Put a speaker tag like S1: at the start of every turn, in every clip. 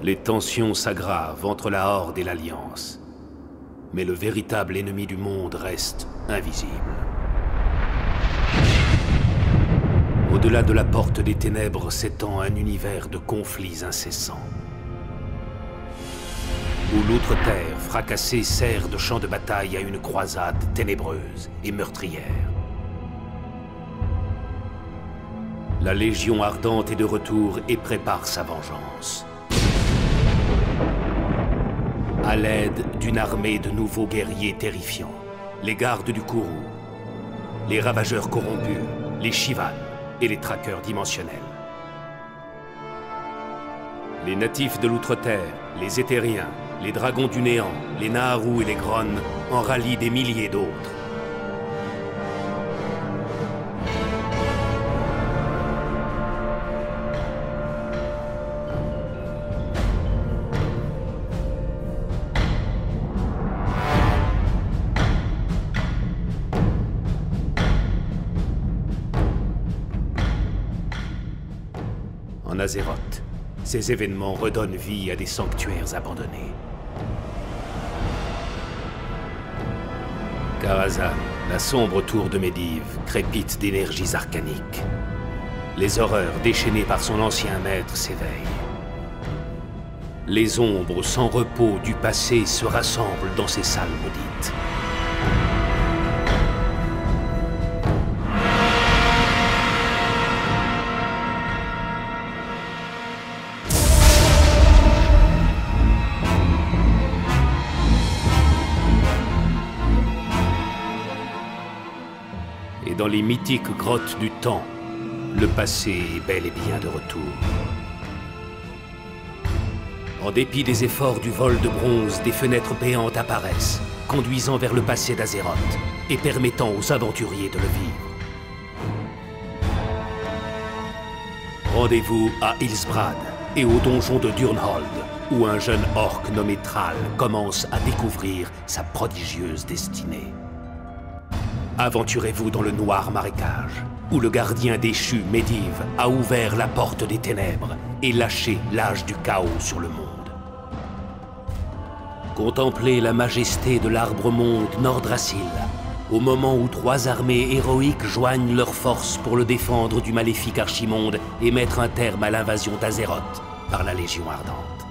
S1: Les tensions s'aggravent entre la Horde et l'Alliance. Mais le véritable ennemi du monde reste invisible. Au-delà de la porte des ténèbres s'étend un univers de conflits incessants. Où l'Outre-Terre, fracassée, sert de champ de bataille à une croisade ténébreuse et meurtrière. La Légion ardente est de retour et prépare sa vengeance. À l'aide d'une armée de nouveaux guerriers terrifiants, les gardes du Kourou, les ravageurs corrompus, les Shivans et les traqueurs dimensionnels. Les natifs de l'Outre-Terre, les Éthériens, les dragons du néant, les Naharu et les Grons en rallient des milliers d'autres. En Azeroth, ces événements redonnent vie à des sanctuaires abandonnés. Karazhan, la sombre tour de Medivh, crépite d'énergies arcaniques. Les horreurs déchaînées par son ancien maître s'éveillent. Les ombres sans repos du passé se rassemblent dans ces salles maudites. Et dans les mythiques grottes du temps, le passé est bel et bien de retour. En dépit des efforts du vol de bronze, des fenêtres béantes apparaissent, conduisant vers le passé d'Azeroth et permettant aux aventuriers de le vivre. Rendez-vous à Hillsbrad et au donjon de Durnhold, où un jeune orc nommé Thrall commence à découvrir sa prodigieuse destinée. Aventurez-vous dans le noir marécage, où le gardien déchu, Medivh, a ouvert la porte des ténèbres et lâché l'âge du chaos sur le monde. Contemplez la majesté de l'arbre-monde Nordrassil, au moment où 3 armées héroïques joignent leurs forces pour le défendre du maléfique Archimonde et mettre un terme à l'invasion d'Azeroth par la Légion ardente.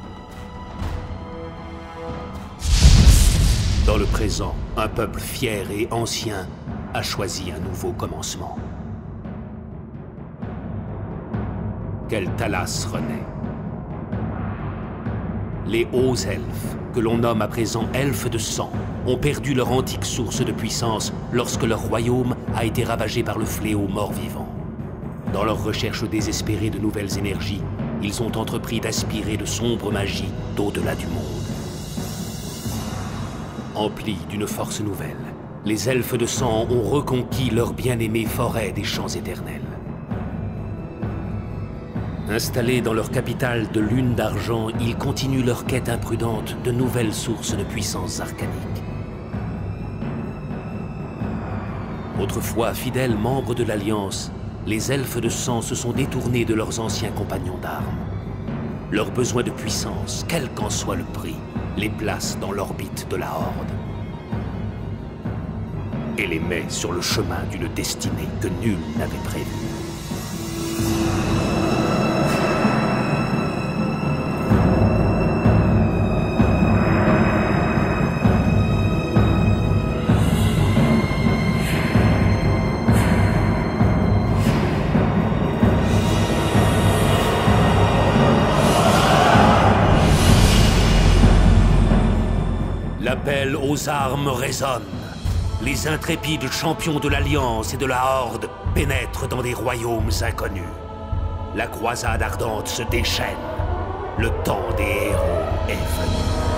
S1: Dans le présent, un peuple fier et ancien a choisi un nouveau commencement. Kel'Thalas renaît. Les hauts elfes, que l'on nomme à présent elfes de sang, ont perdu leur antique source de puissance lorsque leur royaume a été ravagé par le fléau mort-vivant. Dans leur recherche désespérée de nouvelles énergies, ils ont entrepris d'aspirer de sombres magies d'au-delà du monde. Emplis d'une force nouvelle, les elfes de sang ont reconquis leur bien-aimée forêt des champs éternels. Installés dans leur capitale de lune d'argent, ils continuent leur quête imprudente de nouvelles sources de puissance arcanique. Autrefois fidèles membres de l'Alliance, les elfes de sang se sont détournés de leurs anciens compagnons d'armes. Leur besoin de puissance, quel qu'en soit le prix, les place dans l'orbite de la Horde. Et les met sur le chemin d'une destinée que nul n'avait prévue. L'appel aux armes résonne. Les intrépides champions de l'Alliance et de la Horde pénètrent dans des royaumes inconnus. La croisade ardente se déchaîne. Le temps des héros est venu.